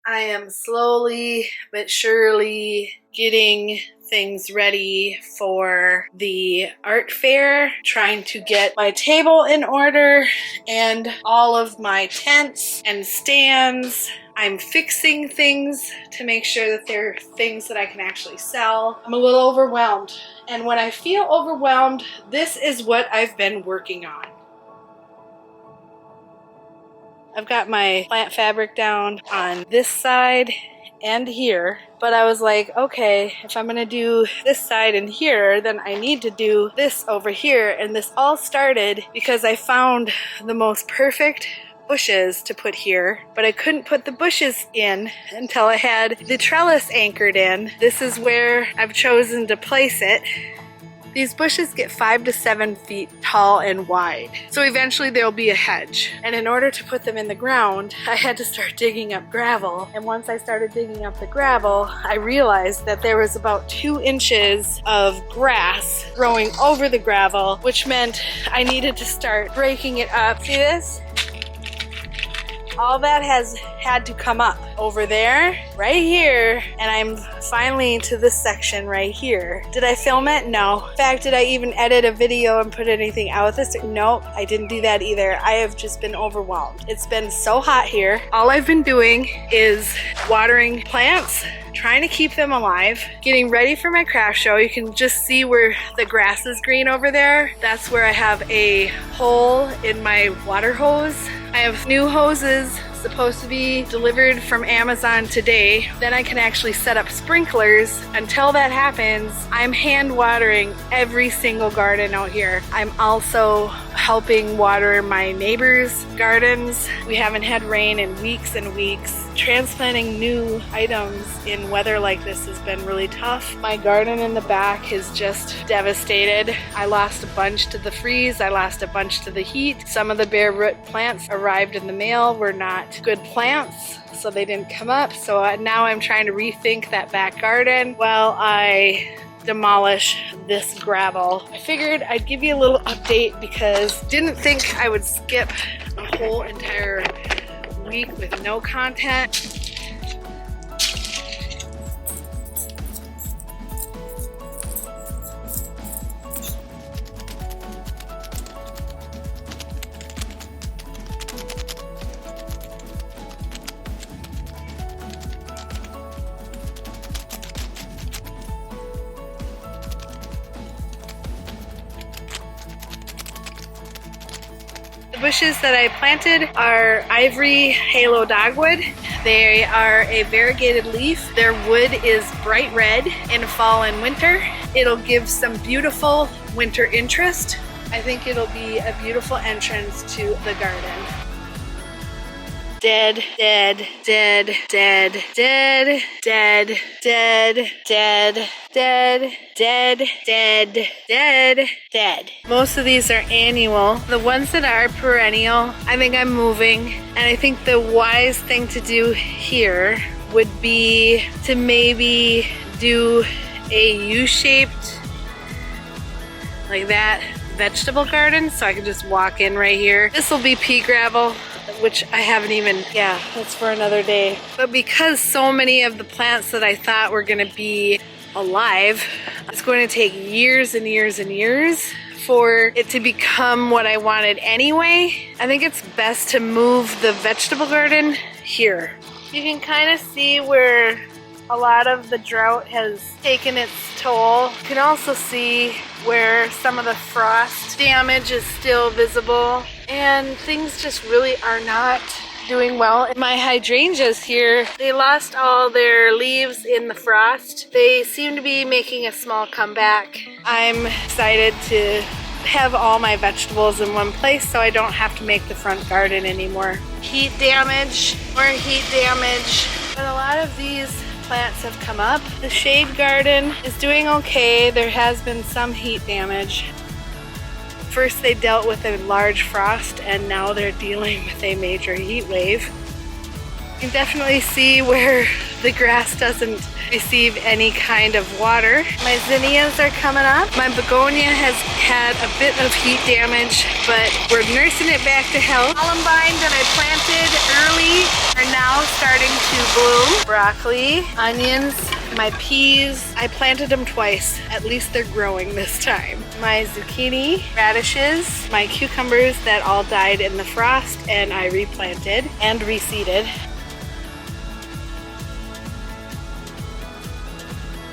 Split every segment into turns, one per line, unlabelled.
I am slowly but surely getting things ready for the art fair, trying to get my table in order and all of my tents and stands. I'm fixing things to make sure that they're things that I can actually sell. I'm a little overwhelmed, and when I feel overwhelmed, this is what I've been working on. I've got my plant fabric down on this side and here, but I was like, okay, if I'm gonna do this side and here, then I need to do this over here. And this all started because I found the most perfect bushes to put here, but I couldn't put the bushes in until I had the trellis anchored in. This is where I've chosen to place it. These bushes get 5 to 7 feet tall and wide, so eventually there'll be a hedge. And in order to put them in the ground, I had to start digging up gravel. And once I started digging up the gravel, I realized that there was about 2 inches of grass growing over the gravel, which meant I needed to start breaking it up. See this? All that has had to come up over there, right here, and I'm finally to this section right here. Did I film it? No. In fact, did I even edit a video and put anything out with this? Nope, I didn't do that either. I have just been overwhelmed. It's been so hot here. All I've been doing is watering plants, trying to keep them alive, getting ready for my craft show. You can just see where the grass is green over there. That's where I have a hole in my water hose. I have new hoses supposed to be delivered from Amazon today. Then I can actually set up sprinklers. Until that happens, I'm hand watering every single garden out here. I'm also helping water my neighbors' gardens. We haven't had rain in weeks and weeks. Transplanting new items in weather like this has been really tough. My garden in the back is just devastated. I lost a bunch to the freeze. I lost a bunch to the heat. Some of the bare root plants arrived in the mail were not good plants, so they didn't come up. So now I'm trying to rethink that back garden while I demolish this gravel. I figured I'd give you a little update because didn't think I would skip a whole entire week with no content. The bushes that I planted are ivory halo dogwood. They are a variegated leaf. Their wood is bright red in fall and winter. It'll give some beautiful winter interest. I think it'll be a beautiful entrance to the garden. Dead, dead, dead, dead, dead, dead, dead, dead, dead, dead, dead, dead, dead. Most of these are annual. The ones that are perennial, I think I'm moving. And I think the wise thing to do here would be to maybe do a U-shaped, like that, vegetable garden. So I can just walk in right here. This will be pea gravel, which I haven't even, yeah, that's for another day. But because so many of the plants that I thought were gonna be alive, it's going to take years and years and years for it to become what I wanted anyway. I think it's best to move the vegetable garden here. You can kind of see where a lot of the drought has taken its toll. You can also see where some of the frost damage is still visible, and things just really are not doing well. My hydrangeas here, they lost all their leaves in the frost. They seem to be making a small comeback. I'm excited to have all my vegetables in one place so I don't have to make the front garden anymore. Heat damage, more heat damage. But a lot of these plants have come up. The shade garden is doing okay. There has been some heat damage. First they dealt with a large frost and now they're dealing with a major heat wave. You can definitely see where the grass doesn't receive any kind of water. My zinnias are coming up. My begonia has had a bit of heat damage, but we're nursing it back to health. Columbine that I planted early are now starting to bloom. Broccoli, onions, my peas, I planted them twice. At least they're growing this time. My zucchini, radishes, my cucumbers that all died in the frost and I replanted and reseeded.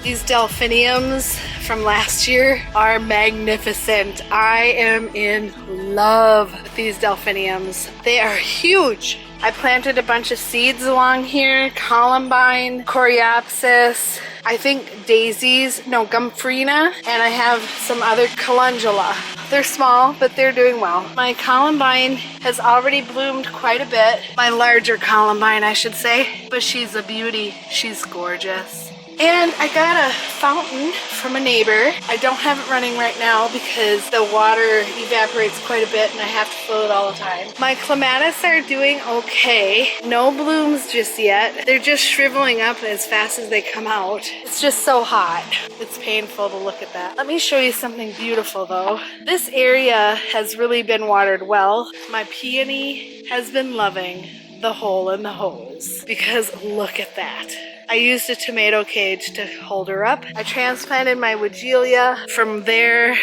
These delphiniums from last year are magnificent. I am in love with these delphiniums. They are huge. I planted a bunch of seeds along here, columbine, coreopsis, I think daisies, no, gomphrena, and I have some other calendula. They're small, but they're doing well. My columbine has already bloomed quite a bit. My larger columbine, I should say, but she's a beauty. She's gorgeous. And I got a fountain from a neighbor. I don't have it running right now because the water evaporates quite a bit and I have to fill it all the time. My clematis are doing okay. No blooms just yet. They're just shriveling up as fast as they come out. It's just so hot. It's painful to look at that. Let me show you something beautiful though. This area has really been watered well. My peony has been loving the hole in the hose because look at that. I used a tomato cage to hold her up. I transplanted my Weigela from there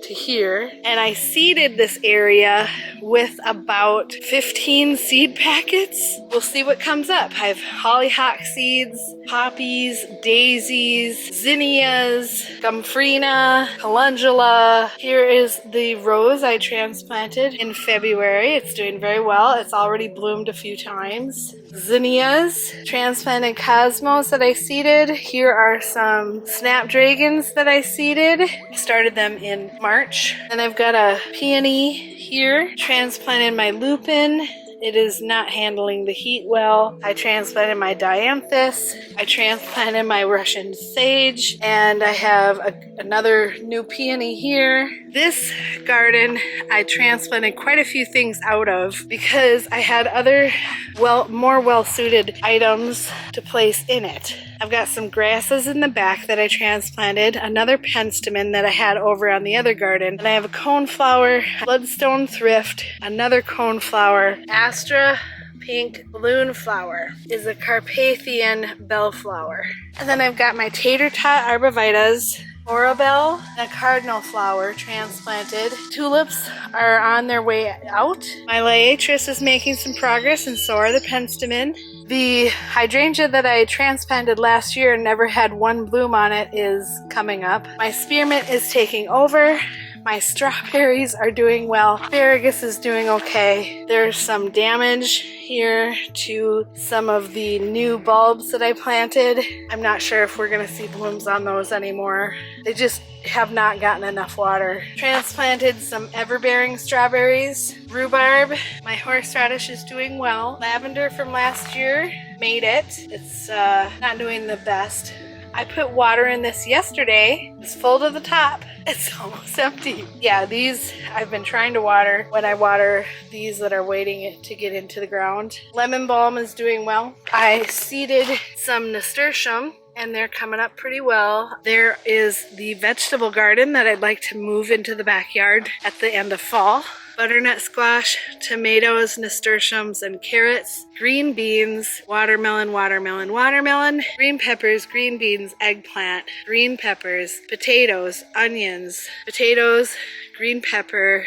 to here, and I seeded this area with about 15 seed packets. We'll see what comes up. I have hollyhock seeds, poppies, daisies, zinnias, gomphrena, calendula. Here is the rose I transplanted in February. It's doing very well. It's already bloomed a few times. Zinnias, transplanted cosmos that I seeded. Here are some snapdragons that I seeded. I started them in March. Then I've got a peony here. Transplanted my lupin. It is not handling the heat well. I transplanted my dianthus. I transplanted my Russian sage. And I have another new peony here. This garden I transplanted quite a few things out of because I had other more well-suited items to place in it. I've got some grasses in the back that I transplanted, another penstemon that I had over on the other garden, and I have a coneflower, bloodstone thrift, another coneflower, Astra pink balloon flower is a Carpathian bellflower. And then I've got my tater tot arbovitas, Orabelle, and a cardinal flower transplanted. Tulips are on their way out. My liatris is making some progress, and so are the penstemon. The hydrangea that I transplanted last year and never had one bloom on it is coming up. My spearmint is taking over. My strawberries are doing well. Asparagus is doing okay. There's some damage here to some of the new bulbs that I planted. I'm not sure if we're gonna see blooms on those anymore. They just have not gotten enough water. Transplanted some everbearing strawberries. Rhubarb, my horseradish is doing well. Lavender from last year made it. It's not doing the best. I put water in this yesterday. It's full to the top. It's almost empty. Yeah, these I've been trying to water when I water these that are waiting to get into the ground. Lemon balm is doing well. I seeded some nasturtium and they're coming up pretty well. There is the vegetable garden that I'd like to move into the backyard at the end of fall. Butternut squash, tomatoes, nasturtiums, and carrots, green beans, watermelon, watermelon, watermelon, green peppers, green beans, eggplant, green peppers, potatoes, onions, potatoes, green pepper,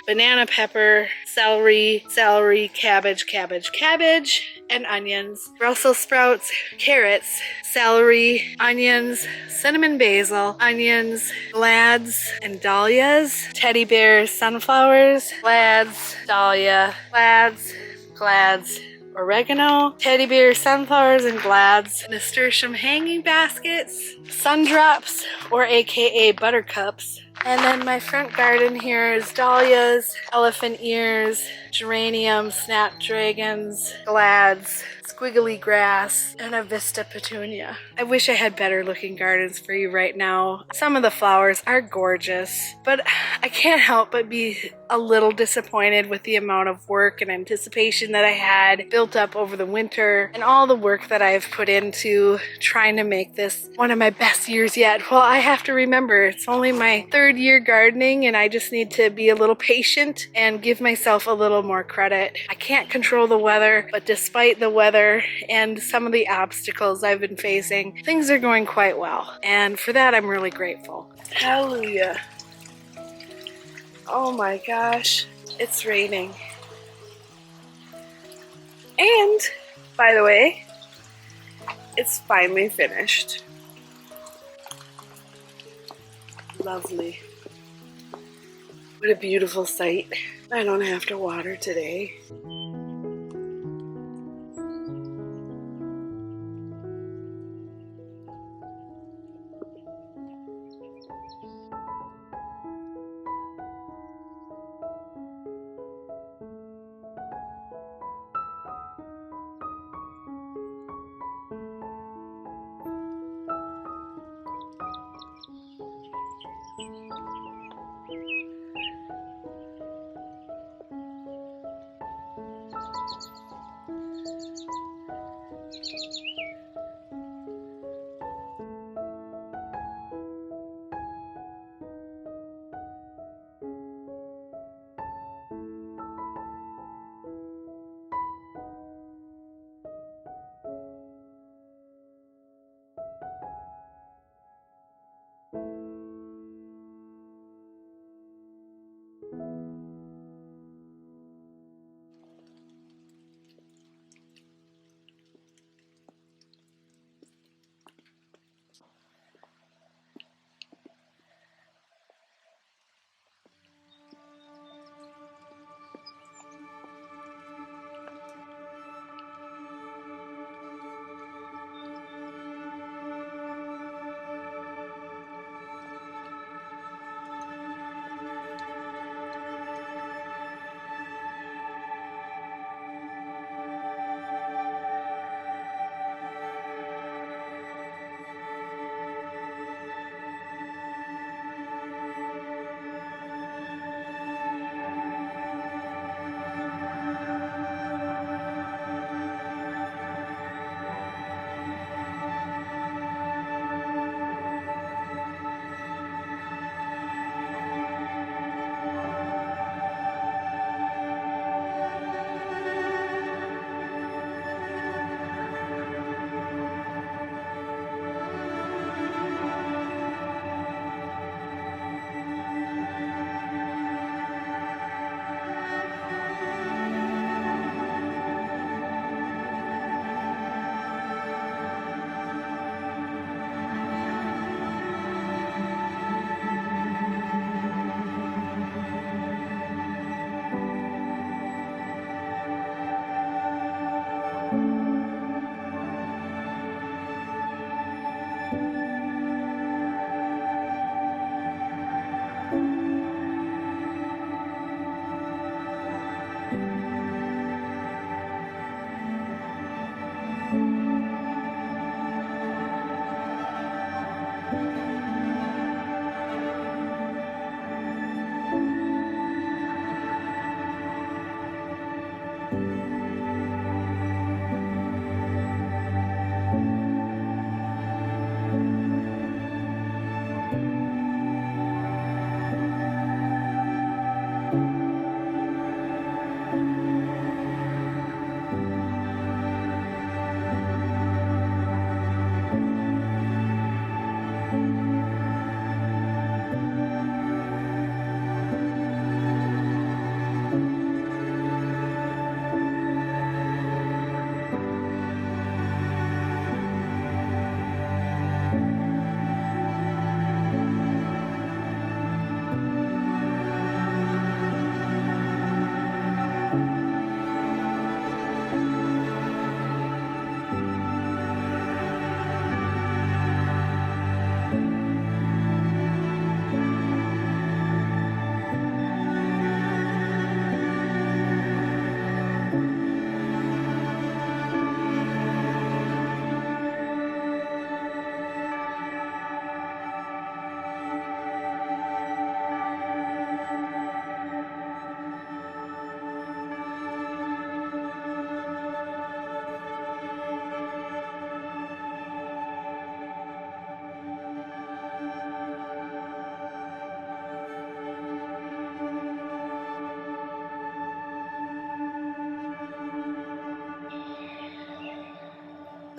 banana pepper, celery, celery, cabbage, cabbage, cabbage, and onions, Brussels sprouts, carrots, celery, onions, cinnamon basil, onions, glads, and dahlias, teddy bears, sunflowers, glads, dahlia, glads, oregano, teddy bear, sunflowers, and glads, nasturtium hanging baskets, sundrops, or aka buttercups, And then my front garden here is dahlias, elephant ears, geraniums, snapdragons, glads, squiggly grass, and a vista petunia. I wish I had better looking gardens for you right now. Some of the flowers are gorgeous, but I can't help but be a little disappointed with the amount of work and anticipation that I had built up over the winter and all the work that I've put into trying to make this one of my best years yet. Well, I have to remember it's only my third year gardening and I just need to be a little patient and give myself a little more credit. I can't control the weather, but despite the weather and some of the obstacles I've been facing, things are going quite well. And for that, I'm really grateful. Hallelujah. Oh my gosh, it's raining. And, by the way, it's finally finished. Lovely. What a beautiful sight. I don't have to water today.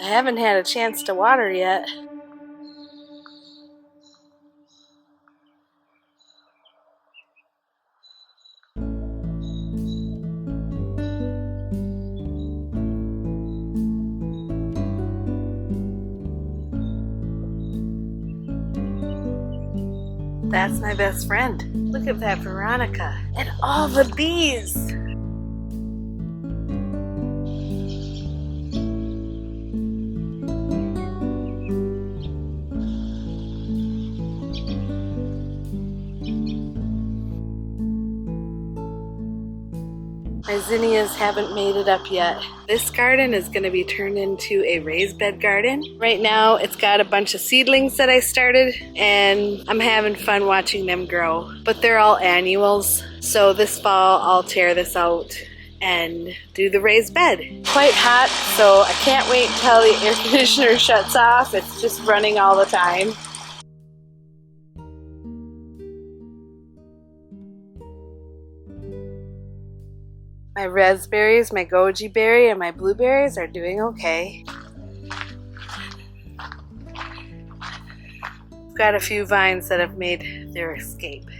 I haven't had a chance to water yet. That's my best friend. Look at that Veronica and all the bees. My zinnias haven't made it up yet. This garden is going to be turned into a raised bed garden. Right now it's got a bunch of seedlings that I started and I'm having fun watching them grow. But they're all annuals, so this fall I'll tear this out and do the raised bed. Quite hot, so I can't wait until the air conditioner shuts off. It's just running all the time. My raspberries, my goji berry, and my blueberries are doing okay. I've got a few vines that have made their escape.